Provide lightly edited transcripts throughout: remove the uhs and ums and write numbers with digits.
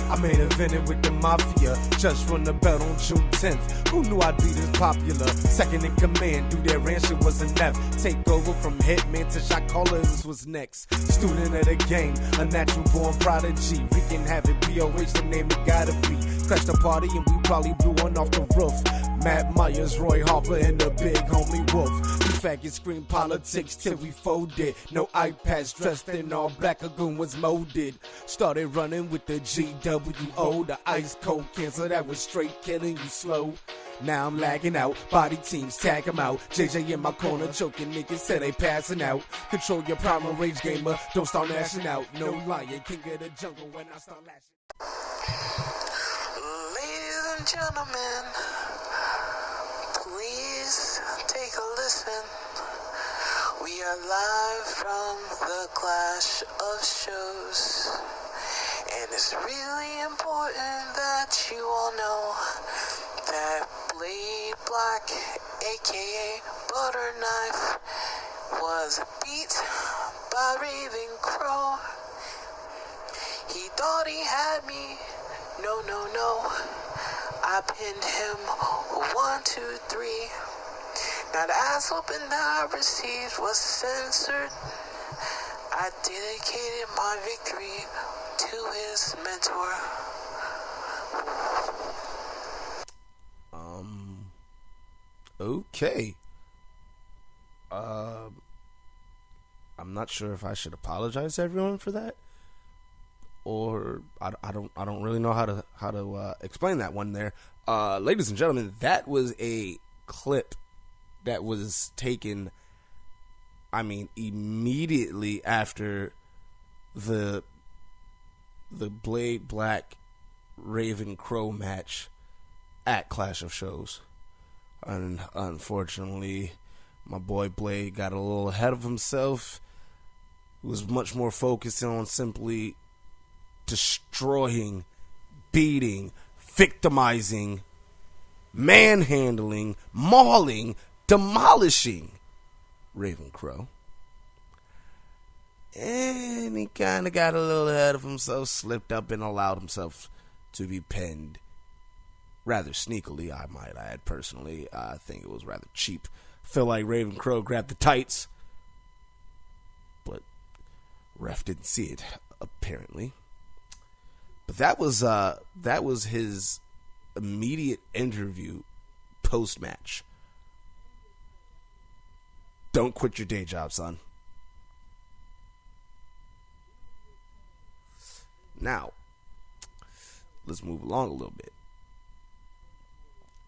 I made a Veneno with the Mafia, just won the belt on June 10th. Who knew I'd be this popular? Second in command, do their ranch, it was enough. Take over from hitman to shot caller, this was next. Student of the game, a natural born prodigy. We can have it, POH, the name it gotta be. Crashed the party and we probably blew one off the roof. Matt Myers, Roy Harper, and the big homie Wolf. We faggot scream politics till we folded. No iPads, dressed in all black, a goon was molded. Started running with the GWO, the ice cold cancer that was straight killing you slow. Now I'm lagging out, body teams tag 'em out. JJ in my corner choking niggas till they passing out. Control your primal rage gamer, don't start lashing out. No lion, king of the jungle when I start lashing. Ladies and gentlemen, please take a listen. We are live from the Clash of Shows. And it's really important that you all know that Blade Black, aka Butter Knife, was beat by Raven Crow. He thought he had me. No, no, no. I pinned him 1, 2, 3. Now the ass whooping that I received was censored. I dedicated my victory to his mentor. Okay. I'm not sure if I should apologize to everyone for that, or I don't really know how to explain that one there. Ladies and gentlemen, that was a clip that was taken, I mean, immediately after the Blade Black Raven Crow match at Clash of Shows. And unfortunately, my boy Blade got a little ahead of himself. He was much more focused on simply destroying, beating, victimizing, manhandling, mauling, demolishing Raven Crow. And he kind of got a little ahead of himself, slipped up and allowed himself to be pinned rather sneakily, I might add. Personally, I think it was rather cheap. Feel like Raven Crow grabbed the tights, but ref didn't see it, apparently. But that was his immediate interview post-match. Don't quit your day job, son. Now, let's move along a little bit.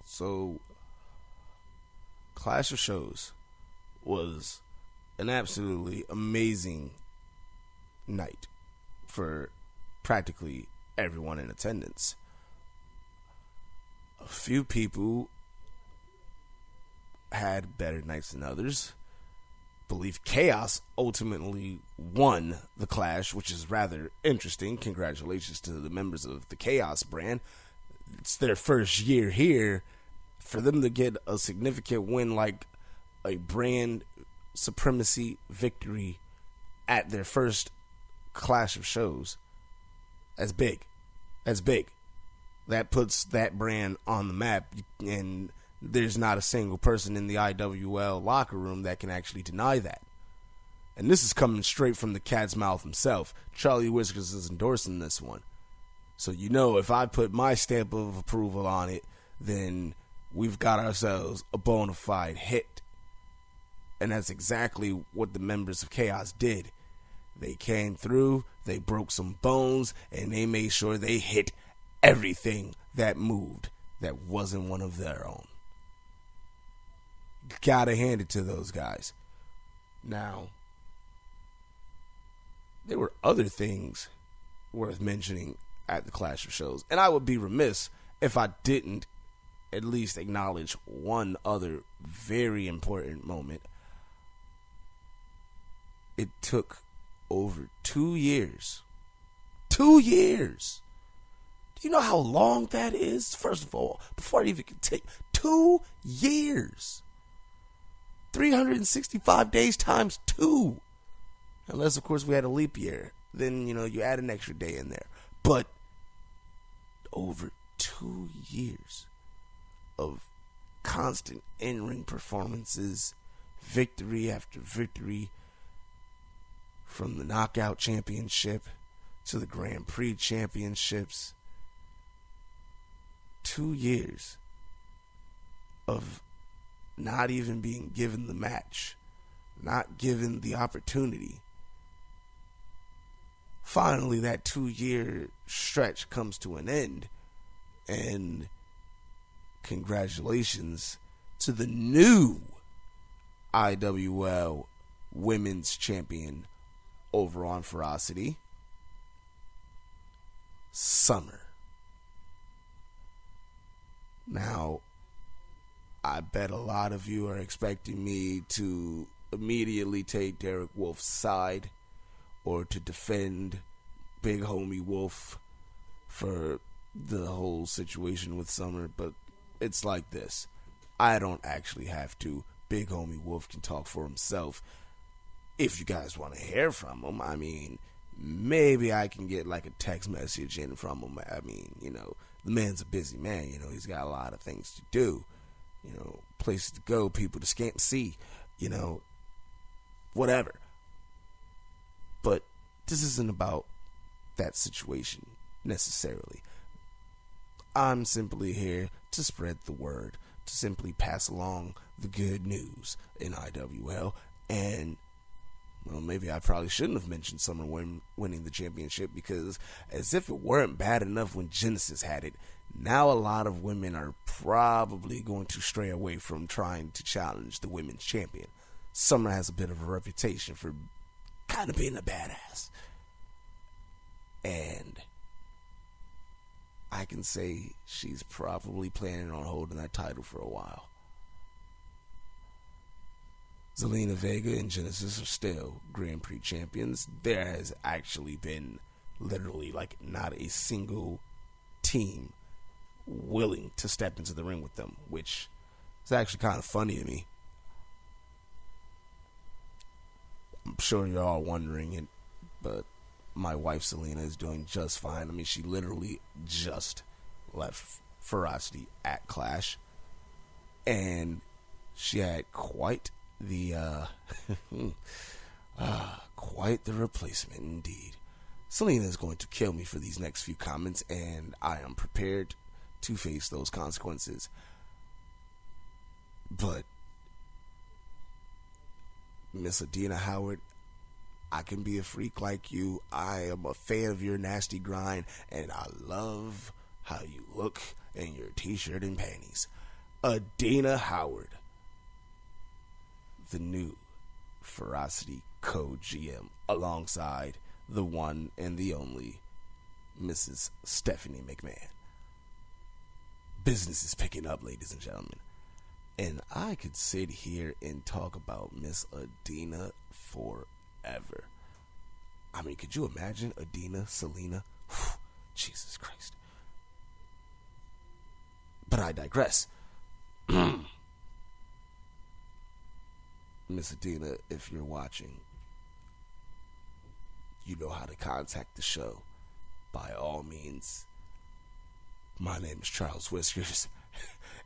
So, Clash of Shows was an absolutely amazing night for practically everyone in attendance. A few people had better nights than others. I believe Chaos ultimately won the Clash, which is rather interesting. Congratulations to the members of the Chaos brand. It's their first year here. For them to get a significant win like a brand supremacy victory at their first Clash of Shows, that's big. That's big. That puts that brand on the map, and there's not a single person in the IWL locker room that can actually deny that. And this is coming straight from the cat's mouth himself. Charlie Whiskers is endorsing this one. So you know, if I put my stamp of approval on it, then we've got ourselves a bona fide hit. And that's exactly what the members of Chaos did. They came through, they broke some bones, and they made sure they hit everything that moved that wasn't one of their own. Gotta hand it to those guys. Now, there were other things worth mentioning at the Clash of Shows, and I would be remiss if I didn't at least acknowledge one other very important moment. It took over 2 years. 2 years! Do you know how long that is? First of all, before I even can take 2 years. 365 days times 2. Unless, of course, we had a leap year. Then, you add an extra day in there. But over 2 years of constant in-ring performances, victory after victory, from the Knockout Championship to the Grand Prix Championships. 2 years of not even being given the match, not given the opportunity. Finally, that 2-year stretch comes to an end, and congratulations to the new IWL Women's Champion over on Ferocity, Summer. Now, I bet a lot of you are expecting me to immediately take Derek Wolf's side or to defend Big Homie Wolf for the whole situation with Summer, but it's like this. I don't actually have to. Big Homie Wolf can talk for himself. If you guys want to hear from him, I mean, maybe I can get like a text message in from him. I mean, the man's a busy man. He's got a lot of things to do. Places to go, people to see, whatever. But this isn't about that situation necessarily. I'm simply here to spread the word, to simply pass along the good news in IWL. And, well, maybe I probably shouldn't have mentioned Summer winning the championship, because as if it weren't bad enough when Genesis had it, now a lot of women are probably going to stray away from trying to challenge the women's champion. Summer has a bit of a reputation for kind of being a badass. And I can say she's probably planning on holding that title for a while. Zelina Vega and Genesis are still Grand Prix champions. There has actually been literally not a single team willing to step into the ring with them, which is actually kind of funny to me. I'm sure you're all wondering it, but my wife Selena is doing just fine. I mean, she literally just left Ferocity at Clash, and she had quite the quite the replacement indeed. Selena is going to kill me for these next few comments, and I am prepared to face those consequences. But Miss Adina Howard, I can be a freak like you. I am a fan of your nasty grind, and I love how you look in your t-shirt and panties. Adina Howard, the new Ferocity co-GM, alongside the one and the only Mrs. Stephanie McMahon. Business is picking up, ladies and gentlemen. And I could sit here and talk about Miss Adina forever. I mean, could you imagine Adina, Selena? Whew, Jesus Christ. But I digress. Miss Adina, if you're watching, you know how to contact the show. By all means. My name is Charles Whiskers.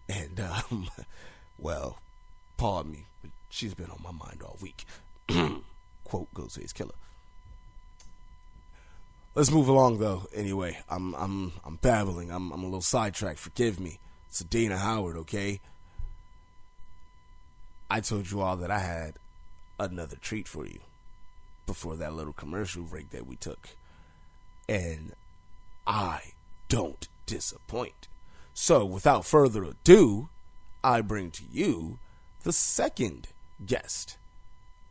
And, well, pardon me, but she's been on my mind all week. Quote, Ghostface Killer. Let's move along, though. Anyway, I'm babbling. I'm a little sidetracked. Forgive me. It's Adina Howard, okay? I told you all that I had another treat for you before that little commercial break that we took. And I don't disappoint. So, without further ado, I bring to you the second guest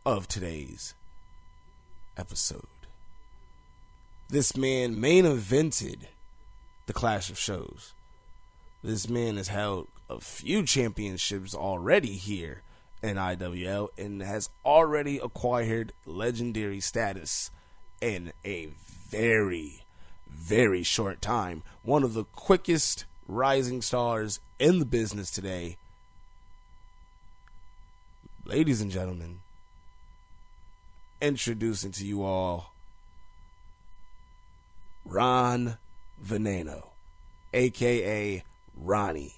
of today's episode. This man main evented the Clash of Shows. This man has held a few championships already here in IWL and has already acquired legendary status in a very, very short time. One of the quickest rising stars in the business today. Ladies and gentlemen, introducing to you all Ron Veneno, a.k.a. Ronnie.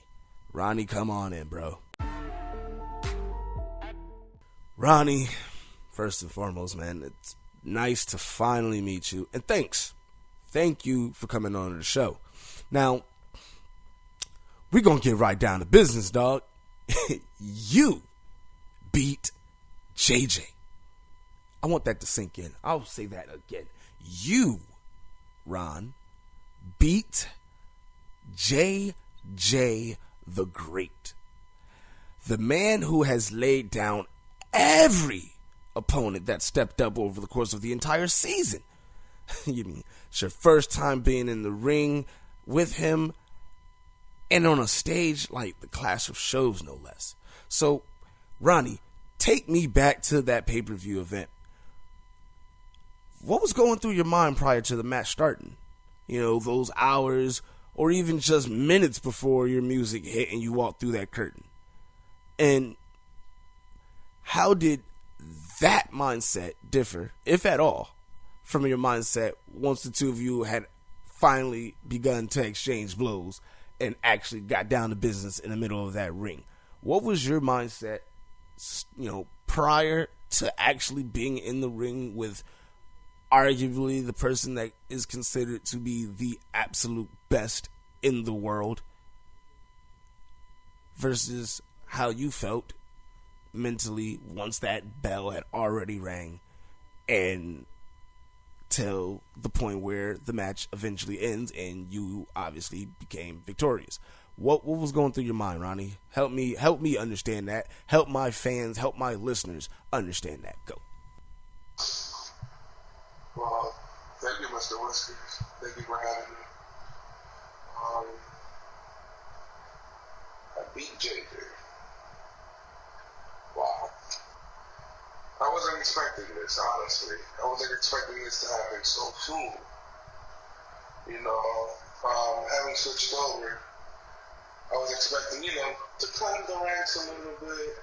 Ronnie, come on in, bro. Ronnie, first and foremost, man, it's nice to finally meet you. And thanks. Thank you for coming on the show. Now, we're going to get right down to business, dog. You beat JJ. I want that to sink in. I'll say that again. You, Ron, beat JJ the Great. The man who has laid down every opponent that stepped up over the course of the entire season. You mean it's your first time being in the ring with him and on a stage like the Clash of Shows, no less. So, Ronnie, take me back to that pay-per-view event. What was going through your mind prior to the match starting? You know, those hours or even just minutes before your music hit and you walked through that curtain. And how did that mindset differ, if at all, from your mindset once the two of you had finally begun to exchange blows and actually got down to business in the middle of that ring? What was your mindset, prior to actually being in the ring with arguably the person that is considered to be the absolute best in the world, versus how you felt mentally once that bell had already rang and till the point where the match eventually ends and you obviously became victorious? What was going through your mind, Ronnie? Help me understand that. Help my fans, help my listeners understand that. Go. Well, thank you, Mr. Whiskers. Thank you for having me. I beat JJ. Wow. I wasn't expecting this, honestly. I wasn't expecting this to happen so soon. Having switched over, I was expecting, to climb the ranks a little bit,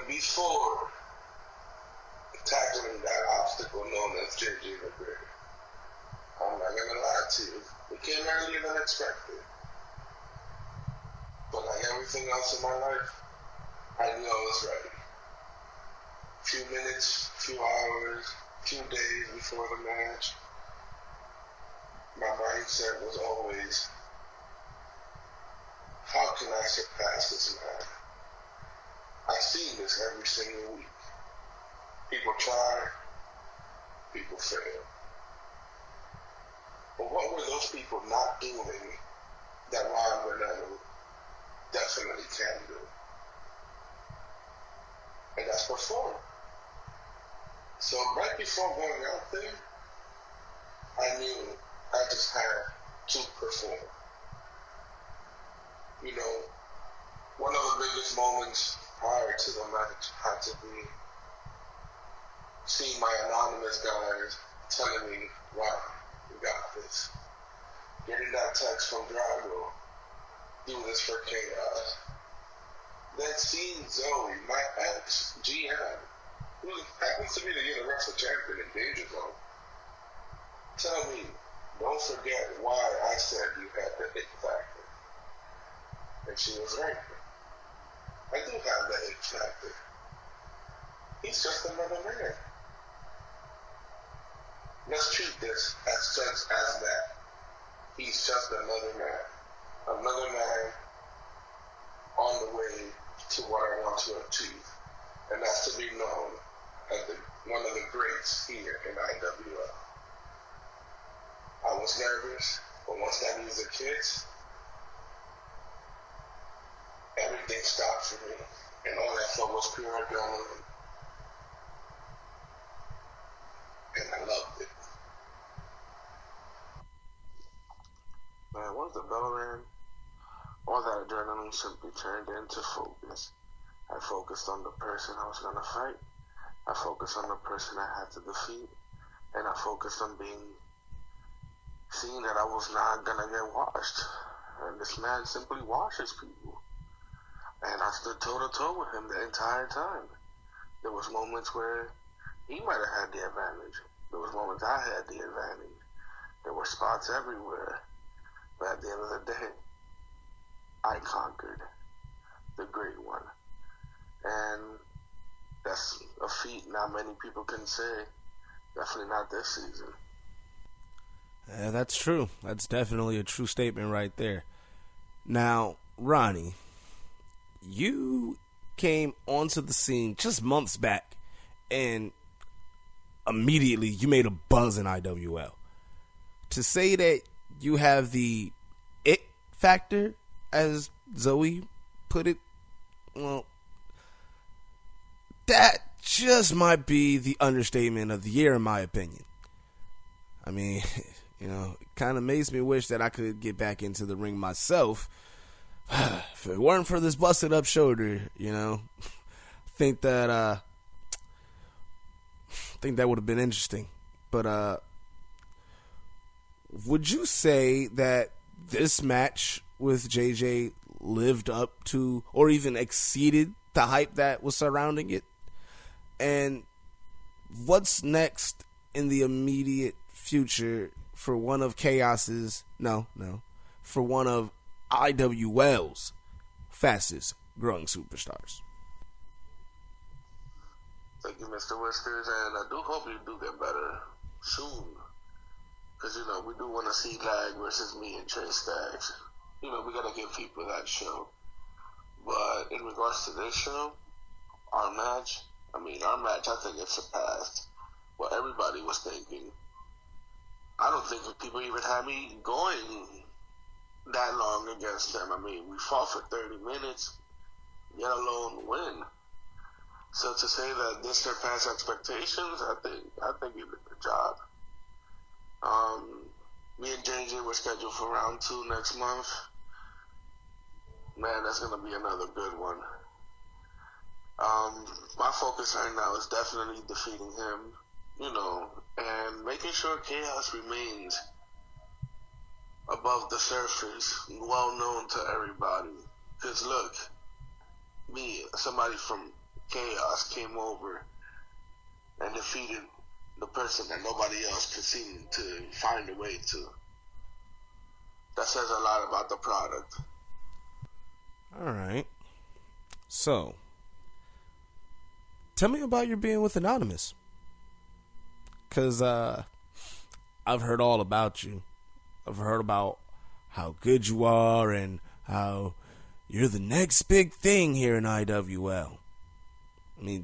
before tackling that obstacle known as JJ the Great. I'm not gonna lie to you. It came earlier than expected. But like everything else in my life, I knew I was ready. Few minutes, few hours, few days before the match, my mindset was always, how can I surpass this man? I see this every single week. People try, people fail. But what were those people not doing that Ron Veneno definitely can do? And that's perform. So right before going out there, I knew I just had to perform. One of the biggest moments prior to the match had to be seeing my anonymous guys telling me, wow, you got this. Getting that text from Drago, do this for Chaos. Then seeing Zoe, my ex-GM, who happens to be the Universal Champion in Danger Zone, tell me, don't forget why I said you had the it factor. And she was right. I do have the it factor. He's just another man. Let's treat this as just as that. He's just another man. Another man on the way to what I want to achieve. And that's to be known as one of the greats here in IWL. I was nervous, but once that music hits, everything stopped for me. And all I felt was pure adrenaline. And I loved it. Man, once the bell rang, all that adrenaline simply turned into focus. I focused on the person I was going to fight. I focused on the person I had to defeat. And I focused on seeing that I was not going to get washed. And this man simply washes people. And I stood toe-to-toe with him the entire time. There was moments where he might have had the advantage. There was moments I had the advantage. There were spots everywhere. But at the end of the day, I conquered the Great One. And that's a feat not many people can say. Definitely not this season. Yeah, that's true. That's definitely a true statement right there. Now, Ronnie, you came onto the scene just months back, and immediately you made a buzz in IWL. To say that you have the it factor, as Zoe put it, well, that just might be the understatement of the year, in my opinion. I mean, it kind of makes me wish that I could get back into the ring myself. If it weren't for this busted up shoulder, think that would have been interesting. But would you say that this match with JJ lived up to or even exceeded the hype that was surrounding it? And what's next in the immediate future for one of for one of IWL's fastest growing superstars? Thank you, Mr. Whiskers, and I do hope you do get better soon. Because, we do want to see Lag versus me and Trey Staggs. We got to give people that show. But in regards to this show, our match, I think it surpassed what everybody was thinking. I don't think people even had me going that long against them. We fought for 30 minutes, let alone win. So to say that this surpassed expectations, I think you did a good job. Me and JJ were scheduled for round 2 next month. Man, that's gonna be another good one. My focus right now is definitely defeating him, and making sure Chaos remains above the surface, well known to everybody. Because look, somebody from Chaos came over and defeated the person that nobody else could seem to find a way to. That says a lot about the product. Alright. So, tell me about your being with Anonymous. Because I've heard all about you. I've heard about how good you are and how you're the next big thing here in IWL.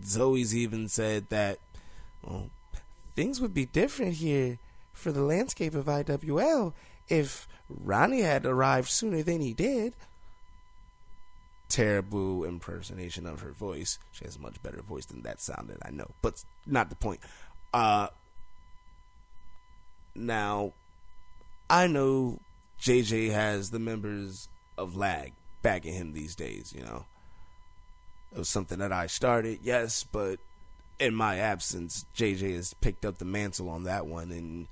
Zoe's even said that, things would be different here for the landscape of IWL if Ronnie had arrived sooner than he did. Terrible impersonation of her voice. She has a much better voice than that sounded, I know. But not the point. Now, I know JJ has the members of Lag backing him these days, It was something that I started, yes, but in my absence, JJ has picked up the mantle on that one, and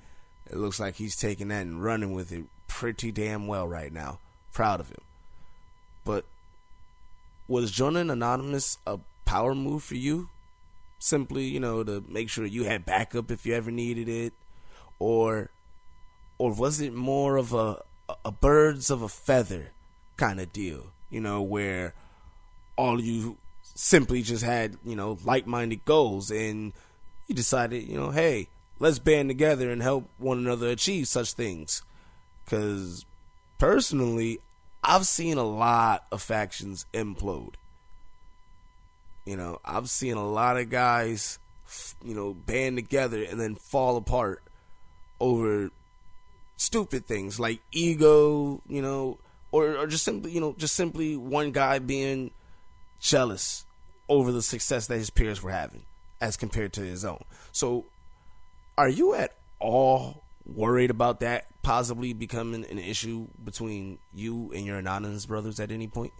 it looks like he's taking that and running with it pretty damn well right now. Proud of him. But was joining Anonymous a power move for you? Simply, to make sure you had backup if you ever needed it? Or was it more of a birds of a feather kind of deal? Where all you simply just had, like-minded goals, and you decided, hey, let's band together and help one another achieve such things. Because personally, I've seen a lot of factions implode. I've seen a lot of guys, band together and then fall apart over stupid things like ego, or just simply one guy being jealous over the success that his peers were having as compared to his own. So, are you at all worried about that possibly becoming an issue between you and your Anonymous brothers at any point?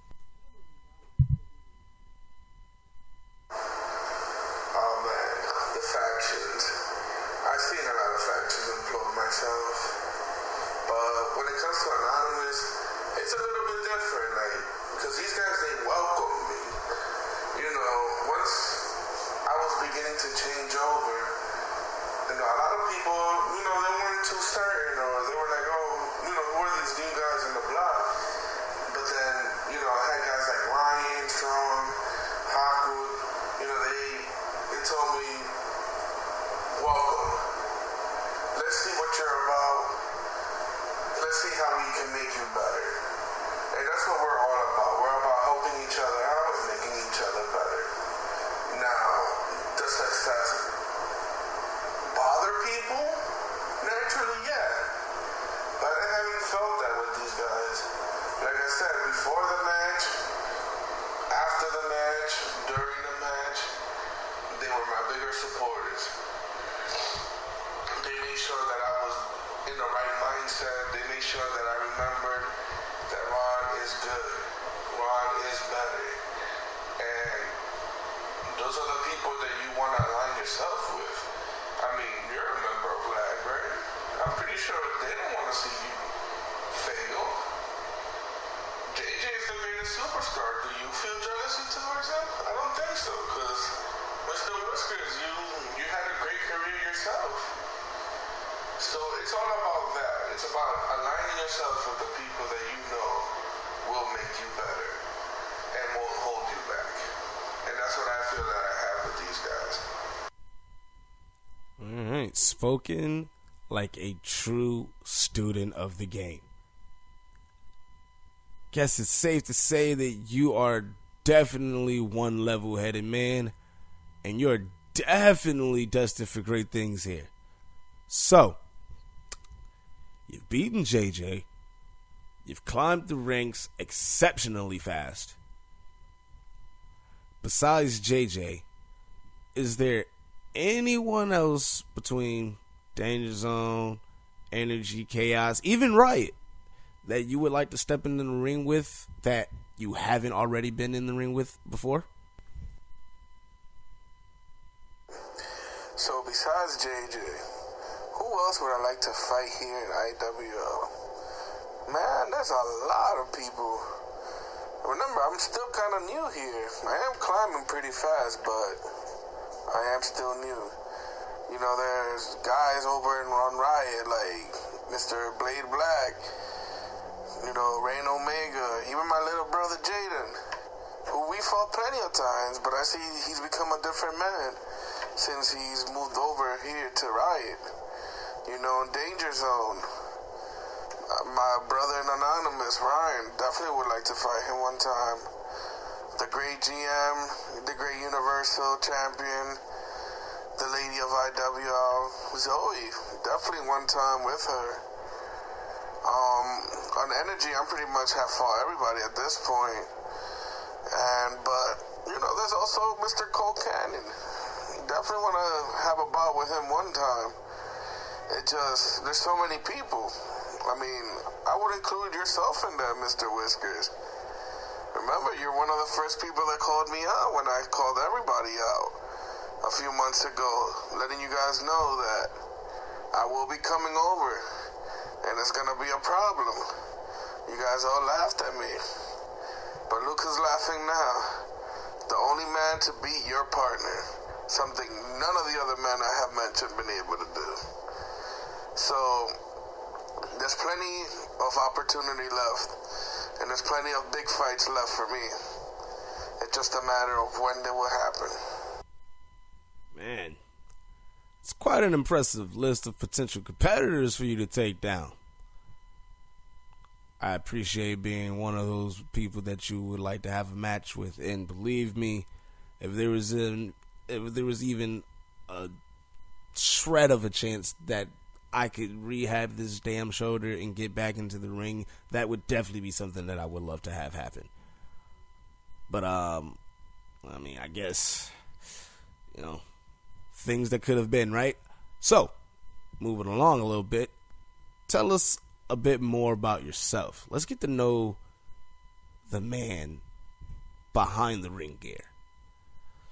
Oh man, the factions. I've seen a lot of factions implode myself, but when it comes to Anonymous, it's a little bit different, because these guys, they welcome me. Once I was beginning to change over, a lot of people, they weren't too certain, or they were like, who are these new guys let's see how we can make you better. And that's what we're all about. We're about helping each other out and making each other better. Now, does success bother people? Naturally, yeah. But I haven't felt that with these guys. Like I said, before the match, after the match, during the match, they were my bigger supporters. They made sure that I was in the right mindset. They made sure that I remembered that Ron is good. Ron is better. And those are the people that you want to align yourself with. I mean, you're a member of Lag, right? I'm pretty sure they don't want to see you fail. JJ is the greatest superstar. Do you feel jealousy towards him? I don't think so, because Mr. Whiskers, you had a great career yourself. So it's all about that. It's about aligning yourself with the people that you know will make you better and won't hold you back. And that's what I feel that I have with these guys. All right, spoken like a true student of the game. Guess it's safe to say that you are definitely one level-headed man, and you're definitely destined for great things here. So, you've beaten JJ, you've climbed the ranks exceptionally fast. Besides JJ, is there anyone else between Danger Zone, Energy, Chaos, even Riot, that you would like to step into the ring with that you haven't already been in the ring with before? So besides JJ, who else would I like to fight here at IWO? Man, there's a lot of people. Remember, I'm still kind of new here. I am climbing pretty fast, but I am still new. You know, there's guys over on Riot like Mr. Blade Black, you know, Rain Omega, even my little brother Jaden, who we fought plenty of times, but I see he's become a different man since he's moved over here to Riot. You know, Danger Zone, my brother in Anonymous, Ryan, definitely would like to fight him one time. The great GM, the great Universal Champion, the lady of IWO, Zoe, definitely one time with her. On Energy, I'm pretty much have fought everybody at this point. But, you know, there's also Mr. Cole Cannon. Definitely want to have a bout with him one time. There's so many people. I mean, I would include yourself in that, Mr. Whiskers. Remember, you're one of the first people that called me out when I called everybody out a few months ago, letting you guys know that I will be coming over, and it's going to be a problem. You guys all laughed at me, but look who's laughing now. The only man to beat your partner, something none of the other men I have mentioned been able to do. So, there's plenty of opportunity left, and there's plenty of big fights left for me. It's just a matter of when they will happen. Man, it's quite an impressive list of potential competitors for you to take down. I appreciate being one of those people that you would like to have a match with, and believe me, if there was even a shred of a chance that I could rehab this damn shoulder and get back into the ring, that would definitely be something that I would love to have happen. But I mean, I guess, you know, things that could have been, right? So, moving along a little bit, tell us a bit more about yourself. Let's get to know the man behind the ring gear.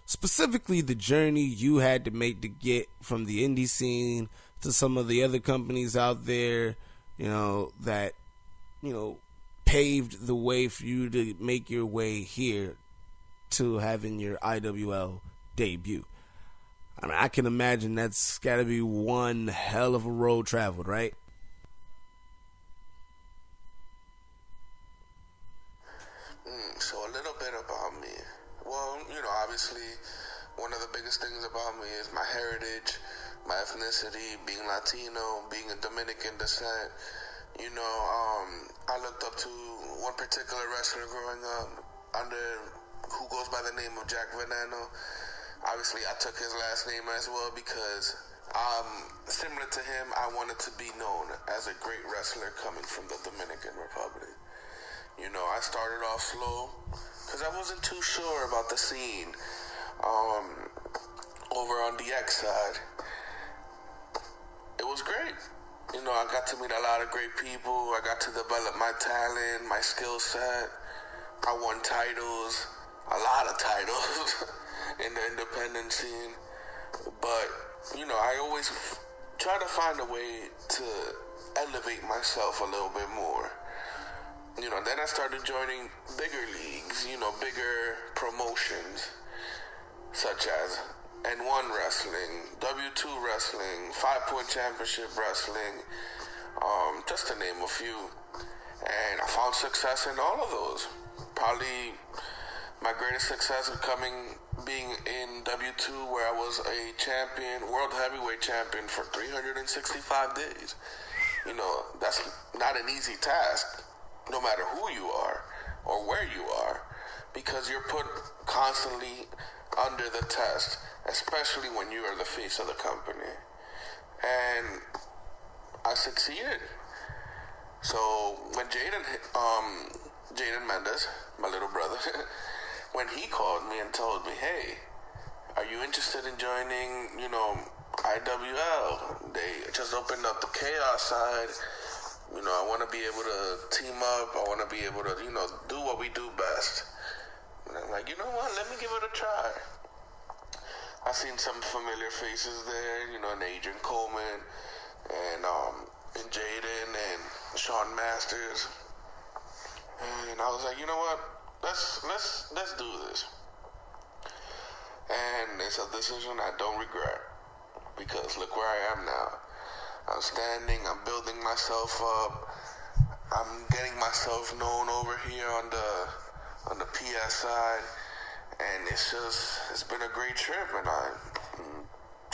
Specifically, the journey you had to make to get from the indie scene to some of the other companies out there, you know, that, you know, paved the way for you to make your way here to having your IWL debut. I mean, I can imagine that's got to be one hell of a road traveled, right? So a little bit about me. Well, you know, obviously, one of the biggest things about me is my heritage, my ethnicity, being Latino, being of Dominican descent. I looked up to one particular wrestler growing up who goes by the name of Jack Veneno. Obviously, I took his last name as well because, similar to him, I wanted to be known as a great wrestler coming from the Dominican Republic. I started off slow because I wasn't too sure about the scene over on the X side. It was great. I got to meet a lot of great people. I got to develop my talent, my skill set. I won titles, a lot of titles in the independent scene. But, I always try to find a way to elevate myself a little bit more. Then I started joining bigger leagues, bigger promotions, such as N1 wrestling, W2 wrestling, 5-Point Championship wrestling, just to name a few. And I found success in all of those. Probably my greatest success being in W2, where I was a champion, world heavyweight champion for 365 days. That's not an easy task, no matter who you are or where you are, because you're put constantly under the test, especially when you are the face of the company. And I succeeded. So when Jaden Mendes, my little brother, when he called me and told me, hey, are you interested in joining, IWL? They just opened up the Chaos side. I want to be able to team up. I want to be able to, do what we do best. And I'm like, you know what? Let me give it a try. I seen some familiar faces there, and Adrian Coleman, and Jaden and Sean Masters. And I was like, you know what? Let's do this. And it's a decision I don't regret, because look where I am now. I'm standing, I'm building myself up, I'm getting myself known over here on the PS side, and it's been a great trip, and I'm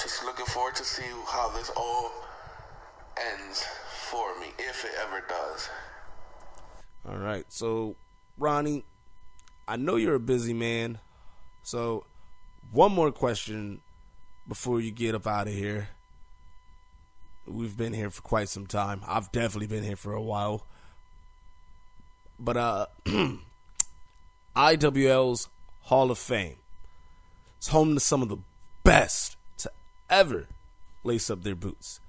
just looking forward to see how this all ends for me, if it ever does. All right, so Ronnie, I know you're a busy man, so one more question before you get up out of here. We've been here for quite some time. I've definitely been here for a while. But IWL's Hall of Fame is home to some of the best to ever lace up their boots.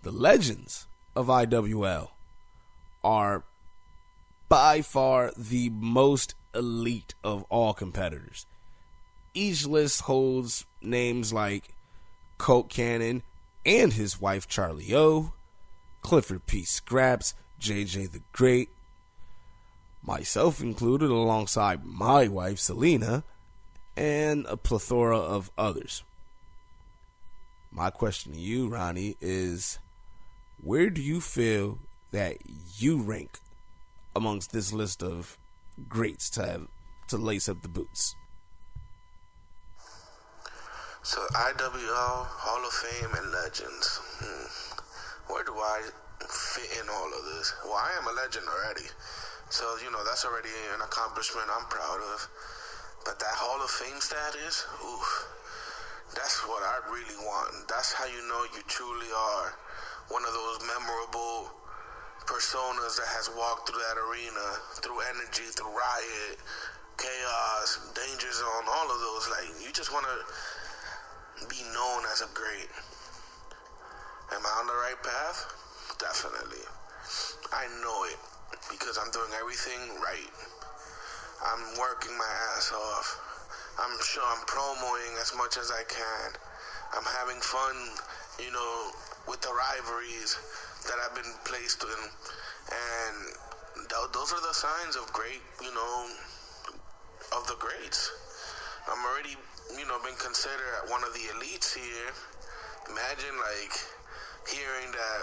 The legends of IWL are by far the most elite of all competitors. Each list holds names like Colt Cannon and his wife Charlie O, Clifford P. Scraps, JJ the Great, myself included alongside my wife Selena, and a plethora of others. My question to you, Ronnie, is where do you feel that you rank amongst this list of greats to lace up the boots? So IWL, Hall of Fame, and Legends. Where do I fit in all of this? Well, I am a legend already. So, that's already an accomplishment I'm proud of. But that Hall of Fame status, that's what I really want. That's how you know you truly are one of those memorable personas that has walked through that arena, through Energy, through Riot, Chaos, Danger Zone, all of those. Like, you just want to be known as a great. Am I on the right path? Definitely. I know it because I'm doing everything right. I'm working my ass off. I'm sure I'm promoting as much as I can. I'm having fun, with the rivalries that I've been placed in. And those are the signs of great, of the greats. I'm already been considered one of the elites here. Imagine hearing that,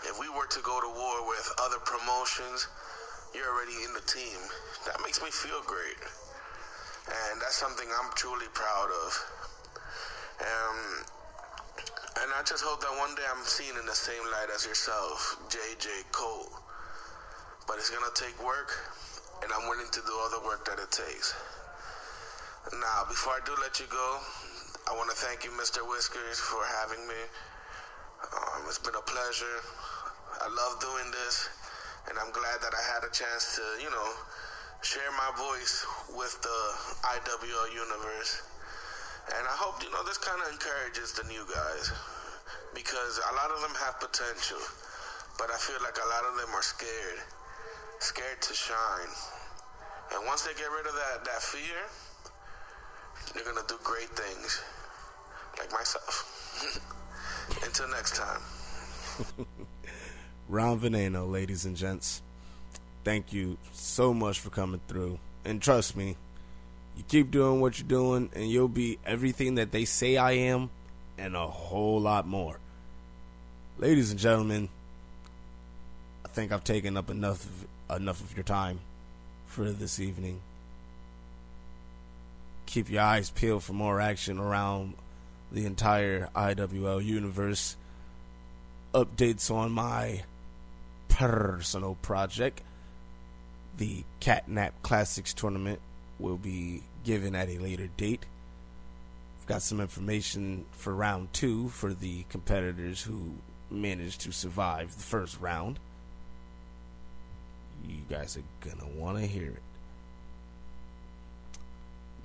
if we were to go to war with other promotions, you're already in the team. That makes me feel great. And that's something I'm truly proud of. And I just hope that one day I'm seen in the same light as yourself, JJ, Colt, it's gonna take work, and I'm willing to do all the work that it takes. Now, before I do let you go, I want to thank you, Mr. Whiskers, for having me. It's been a pleasure. I love doing this, and I'm glad that I had a chance to, share my voice with the IWL universe. And I hope, this kind of encourages the new guys, because a lot of them have potential, but I feel like a lot of them are scared to shine. And once they get rid of that fear, they're going to do great things, like myself. Until next time. Ron Veneno, ladies and gents. Thank you so much for coming through. And trust me, you keep doing what you're doing, and you'll be everything that they say I am, and a whole lot more. Ladies and gentlemen, I think I've taken up enough of your time for this evening. Keep your eyes peeled for more action around the entire IWL universe. Updates on my personal project. The Catnap Classics tournament will be given at a later date. I've got some information for round 2 for the competitors who managed to survive the first round. You guys are gonna want to hear it.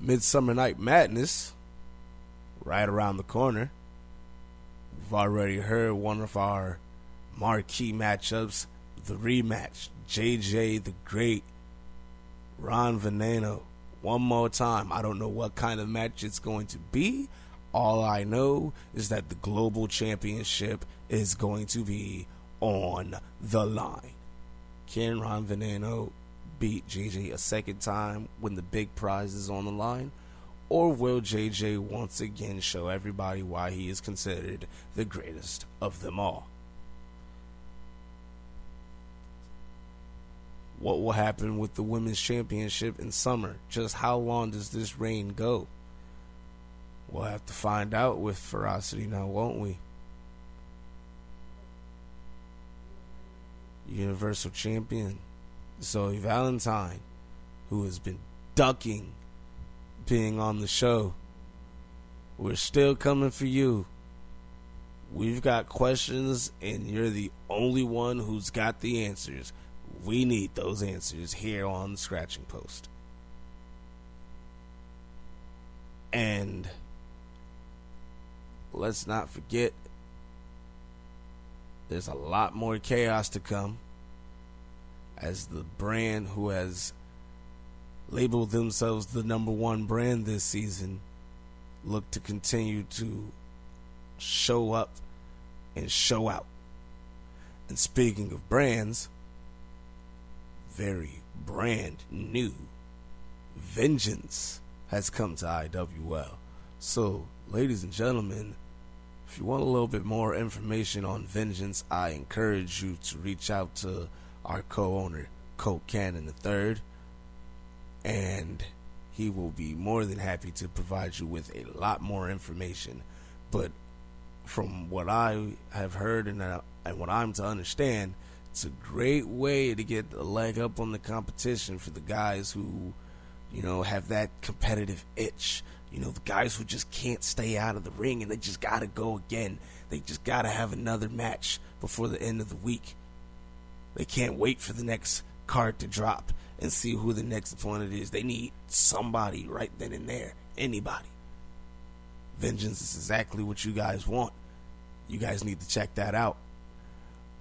Midsummer Night Madness, right around the corner. We've already heard one of our marquee matchups, the rematch, JJ the Great, Ron Veneno. One more time, I don't know what kind of match it's going to be. All I know is that the global championship is going to be on the line. Can Ron Veneno beat JJ a second time when the big prize is on the line? Or will JJ once again show everybody why he is considered the greatest of them all? What will happen with the women's championship in summer? Just how long does this reign go? We'll have to find out with ferocity now, won't we? Universal Champion Zoe Valentine, who has been ducking being on the show. We're still coming for you. We've got questions, and you're the only one who's got the answers. We need those answers here on the Scratching Post. And let's not forget, there's a lot more chaos to come, as the brand who has labeled themselves the #1 brand this season look to continue to show up and show out. And speaking of brands, very brand new, Vengeance has come to IWL. So, ladies and gentlemen, if you want a little bit more information on Vengeance, I encourage you to reach out to our co-owner, Colt Cannon III, and he will be more than happy to provide you with a lot more information. But from what I have heard and what I'm to understand, it's a great way to get a leg up on the competition for the guys who, have that competitive itch. The guys who just can't stay out of the ring and they just got to go again. They just got to have another match before the end of the week. They can't wait for the next card to drop and see who the next opponent is. They need somebody right then and there. Anybody. Vengeance is exactly what you guys want. You guys need to check that out.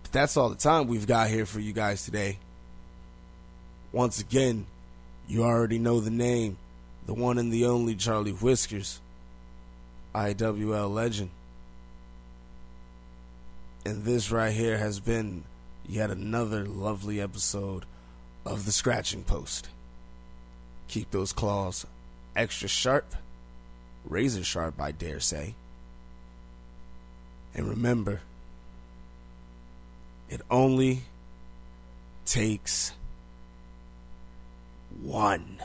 But that's all the time we've got here for you guys today. Once again, you already know the name. The one and the only Charlie Whiskers, IWL legend. And this right here has been yet another lovely episode of the Scratching Post. Keep those claws extra sharp, razor sharp, I dare say. And remember, it only takes one.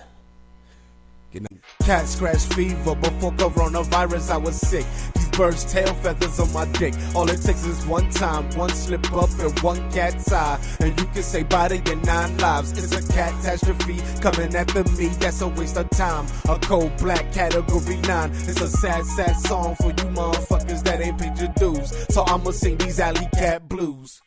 Cat scratch fever before coronavirus, I was sick. These birds, tail feathers on my dick. All it takes is one time, one slip up and one cat's eye, and you can say bye to your 9 lives. It's a catastrophe coming after me, that's a waste of time. A cold black category 9. It's a sad, sad song for you motherfuckers that ain't paid your dues. So I'ma sing these alley cat blues.